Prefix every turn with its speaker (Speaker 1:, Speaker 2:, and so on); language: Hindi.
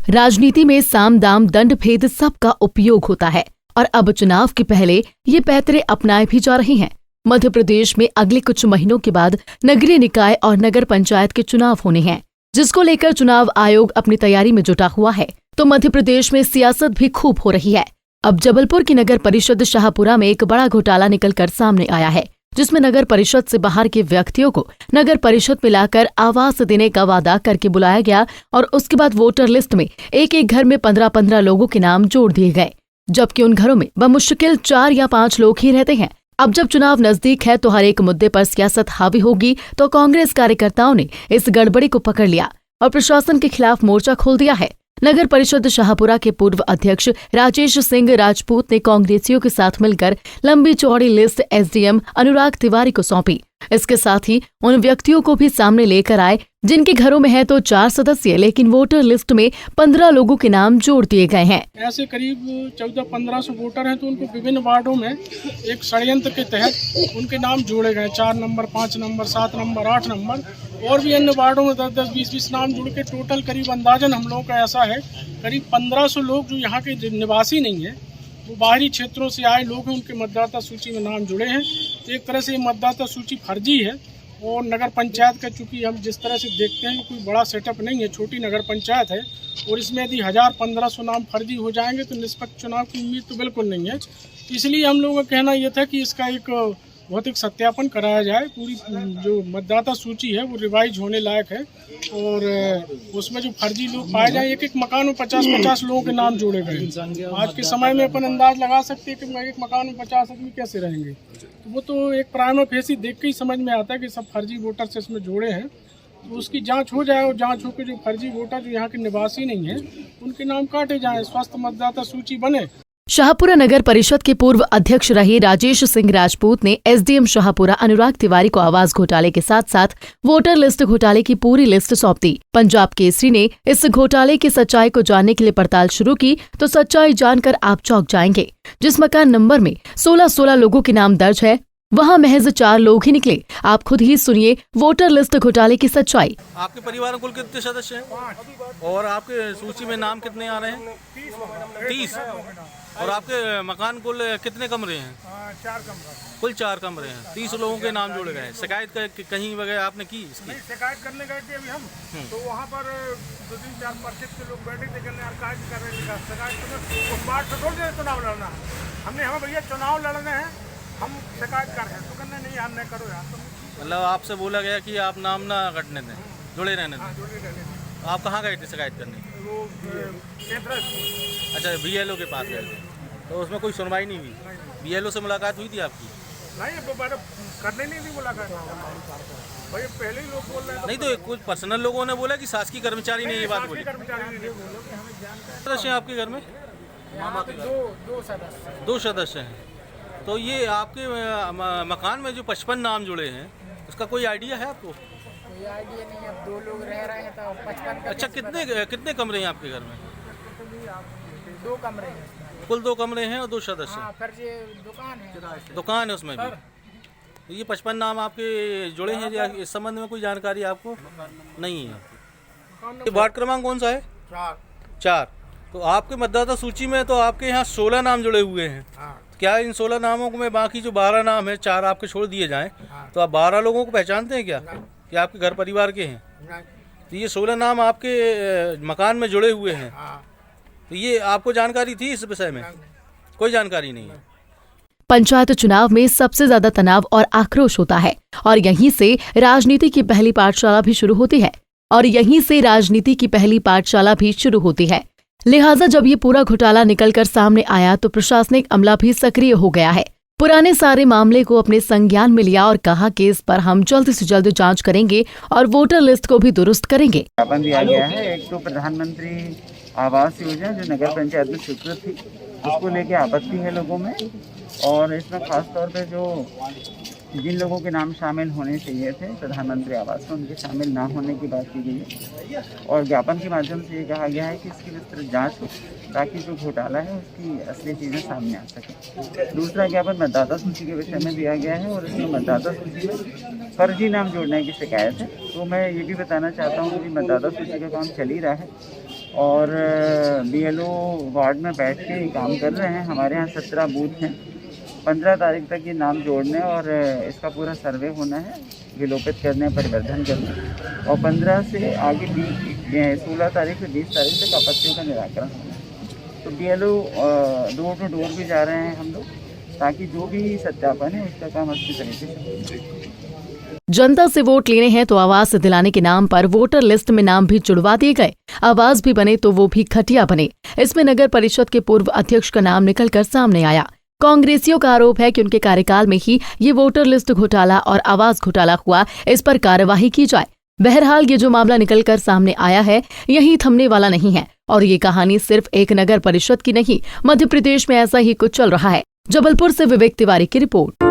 Speaker 1: राजनीति में साम दाम दंड भेद सबका उपयोग होता है और अब चुनाव के पहले ये पैतरे अपनाए भी जा रहे हैं। मध्य प्रदेश में अगले कुछ महीनों के बाद नगरीय निकाय और नगर पंचायत के चुनाव होने हैं, जिसको लेकर चुनाव आयोग अपनी तैयारी में जुटा हुआ है। तो मध्य प्रदेश में सियासत भी खूब हो रही है। अब जबलपुर की नगर परिषद शाहपुरा में एक बड़ा घोटाला निकलकर सामने आया है, जिसमें नगर परिषद से बाहर के व्यक्तियों को नगर परिषद में लाकर आवास देने का वादा करके बुलाया गया और उसके बाद वोटर लिस्ट में एक एक घर में 15-15 लोगों के नाम जोड़ दिए गए, जबकि उन घरों में बमुश्किल 4 या 5 लोग ही रहते हैं। अब जब चुनाव नजदीक है तो हर एक मुद्दे पर सियासत हावी होगी, तो कांग्रेस कार्यकर्ताओं ने इस गड़बड़ी को पकड़ लिया और प्रशासन के खिलाफ मोर्चा खोल दिया है। नगर परिषद शाहपुरा के पूर्व अध्यक्ष राजेश सिंह राजपूत ने कांग्रेसियों के साथ मिलकर लंबी चौड़ी लिस्ट एसडीएम अनुराग तिवारी को सौंपी। इसके साथ ही उन व्यक्तियों को भी सामने लेकर आए जिनके घरों में है तो 4 सदस्य, लेकिन वोटर लिस्ट में 15 लोगों के नाम जोड़ दिए गए हैं।
Speaker 2: ऐसे करीब 1400-1500 वोटर हैं, तो उनको विभिन्न वार्डों में एक षड्यंत्र के तहत उनके नाम जोड़े गए। 4 नंबर, 5 नंबर, 7 नंबर, 8 नंबर और भी अन्य वार्डों में 10-10, 20-20 नाम जुड़ के टोटल करीब अंदाजन हम लोगों का ऐसा है करीब 1500 लोग जो यहाँ के निवासी नहीं है, वो बाहरी क्षेत्रों से आए लोग हैं, उनके मतदाता सूची में नाम जुड़े हैं। एक तरह से मतदाता सूची फर्जी है और नगर पंचायत का चूँकि हम जिस तरह से देखते हैं कोई बड़ा सेटअप नहीं है, छोटी नगर पंचायत है और इसमें यदि 1000-1500 नाम फर्जी हो जाएंगे तो निष्पक्ष चुनाव की उम्मीद तो बिल्कुल नहीं है। इसलिए हम लोगों का कहना यह था कि इसका एक भौतिक सत्यापन कराया जाए। पूरी जो मतदाता सूची है वो रिवाइज होने लायक है और उसमें जो फर्जी लोग पाए जाए, एक मकान में 50-50 लोगों के नाम जोड़े गए। आज के समय में अपन अंदाज लगा सकते हैं कि एक मकान में 50 आदमी कैसे रहेंगे, तो वो तो एक प्राइमा फेसी देख के ही समझ में आता है कि सब फर्जी वोटर से इसमें जोड़े हैं। तो उसकी जांच हो जाए और जांच होकर जो फर्जी वोटर जो यहाँ के निवासी नहीं है उनके नाम काटे जाएं, स्वस्थ मतदाता सूची बने।
Speaker 1: शाहपुरा नगर परिषद के पूर्व अध्यक्ष रहे राजेश सिंह राजपूत ने एसडीएम शाहपुरा अनुराग तिवारी को आवास घोटाले के साथ साथ वोटर लिस्ट घोटाले की पूरी लिस्ट सौंप दी। पंजाब केसरी ने इस घोटाले की सच्चाई को जानने के लिए पड़ताल शुरू की तो सच्चाई जानकर आप चौंक जाएंगे। जिस मकान नंबर में 16 लोगों के नाम दर्ज है, वहाँ महज 4 लोग ही निकले। आप खुद ही सुनिए वोटर लिस्ट घोटाले की सच्चाई।
Speaker 3: आपके परिवार में कुल कितने सदस्य हैं और आपके सूची में नाम कितने आ रहे हैं? 30। और आपके मकान कुल कितने कमरे हैं?
Speaker 2: 4 कमरे।
Speaker 3: कुल 4 कमरे हैं, 30 लोगों के नाम जोड़े गए। शिकायत कहीं वगैरह आपने की इसकी?
Speaker 2: नहीं, शिकायत करने गए थे अभी हम, तो वहाँ पर 2-3-4 परिषद के लोग बैठे थे, कहने यार कर रहे हैं शिकायत उस बात से थोड़ी चुनाव लड़ना है। हमने हमें भैया चुनाव लड़ने हैं, हम शिकायत कर रहे हैं, तो कहने नहीं यार नहीं करो यार।
Speaker 3: मतलब आपसे बोला गया कि आप नाम ना कटने दें, जुड़े रहने दें। आप कहाँ गए थे शिकायत करने?
Speaker 2: वो
Speaker 3: अच्छा, बीएलओ के पास गए थे, तो उसमें कोई सुनवाई नहीं हुई? बीएलओ से मुलाकात हुई थी आपकी?
Speaker 2: नहीं, दोबारा करने नहीं थी मुलाकात भाई, पहले ही लोग बोल रहे हैं।
Speaker 3: नहीं, तो कुछ पर्सनल लोगों ने बोला कि शासकीय कर्मचारी ने ये बात बोली। सदस्य हैं आपके घर में? 2 सदस्य हैं। तो ये आपके मकान में जो 55 नाम जुड़े हैं, उसका कोई आइडिया है आपको?
Speaker 4: कोई आइडिया नहीं, अब 2 लोग रह रहे हैं तो 55।
Speaker 3: अच्छा, कितने कमरे हैं आपके घर में?
Speaker 4: 2 कमरे हैं।
Speaker 3: कुल 2 कमरे हैं और 2 सदस्य?
Speaker 4: हाँ, फिर ये
Speaker 3: दुकान है उसमें भी। तो ये 55 नाम आपके जुड़े हैं या इस संबंध में कोई जानकारी आपको नहीं है? वार्ड क्रमांक कौन सा है? 4। तो आपके मतदाता सूची में तो आपके यहाँ 16 नाम जुड़े हुए हैं। क्या इन 16 नामों में बाकी जो 12 नाम है, 4 आपके छोड़ दिए जाएं, तो आप 12 लोगों को पहचानते हैं क्या? क्या आपके घर परिवार के हैं? तो ये 16 नाम आपके मकान में जुड़े हुए हैं, तो ये आपको जानकारी थी इस विषय में? कोई जानकारी नहीं है।
Speaker 1: पंचायत चुनाव में सबसे ज्यादा तनाव और आक्रोश होता है और यहीं से राजनीति की पहली पाठशाला भी शुरू होती है लिहाजा जब ये पूरा घोटाला निकलकर सामने आया तो प्रशासनिक अमला भी सक्रिय हो गया है। पुराने सारे मामले को अपने संज्ञान में लिया और कहा कि इस पर हम जल्द से जल्द जांच करेंगे और वोटर लिस्ट को भी दुरुस्त करेंगे।
Speaker 5: ज्ञापन दिया गया है। एक तो प्रधानमंत्री आवास योजना जो नगर पंचायत में स्वीकृत थी, उसको लेके आपत्ति है लोगों में, और इसमें खास तौर पे जो जिन लोगों के नाम शामिल होने चाहिए थे प्रधानमंत्री आवास में, उनके शामिल ना होने की बात की गई है। और ज्ञापन के माध्यम से ये कहा गया है कि इसकी विस्तृत जांच हो ताकि जो घोटाला है उसकी असली चीज़ें सामने आ सकें। दूसरा ज्ञापन मतदाता सूची के विषय में दिया गया है और इसमें मतदाता सूची में फर्जी नाम जोड़ने की शिकायत है। तो मैं ये भी बताना चाहता हूँ कि मतदाता सूची का काम चल ही रहा है और BLO वार्ड में बैठ के काम कर रहे हैं। हमारे यहाँ 17 बूथ हैं। 15 तारीख तक ये नाम जोड़ने और इसका पूरा सर्वे होना है, विलोपित करने, परिवर्धन करने, और 15 से आगे 16 तारीख से 20 तारीख तक आपत्तियों का निराकरण होना है। तो BLO डोर टू डोर भी जा रहे हैं हम लोग, ताकि जो भी सत्यापन है उसका काम अच्छी तरीके से हो।
Speaker 1: जनता से वोट लेने हैं तो आवास दिलाने के नाम पर वोटर लिस्ट में नाम भी जुड़वा दिए गए। आवास भी बने तो वो भी घटिया बने। इसमें नगर परिषद के पूर्व अध्यक्ष का नाम निकलकर सामने आया। कांग्रेसियों का आरोप है कि उनके कार्यकाल में ही ये वोटर लिस्ट घोटाला और आवास घोटाला हुआ, इस पर कार्यवाही की जाए। बहरहाल ये जो मामला निकलकर सामने आया है यही थमने वाला नहीं है, और ये कहानी सिर्फ एक नगर परिषद की नहीं, मध्य प्रदेश में ऐसा ही कुछ चल रहा है। जबलपुर से विवेक तिवारी की रिपोर्ट।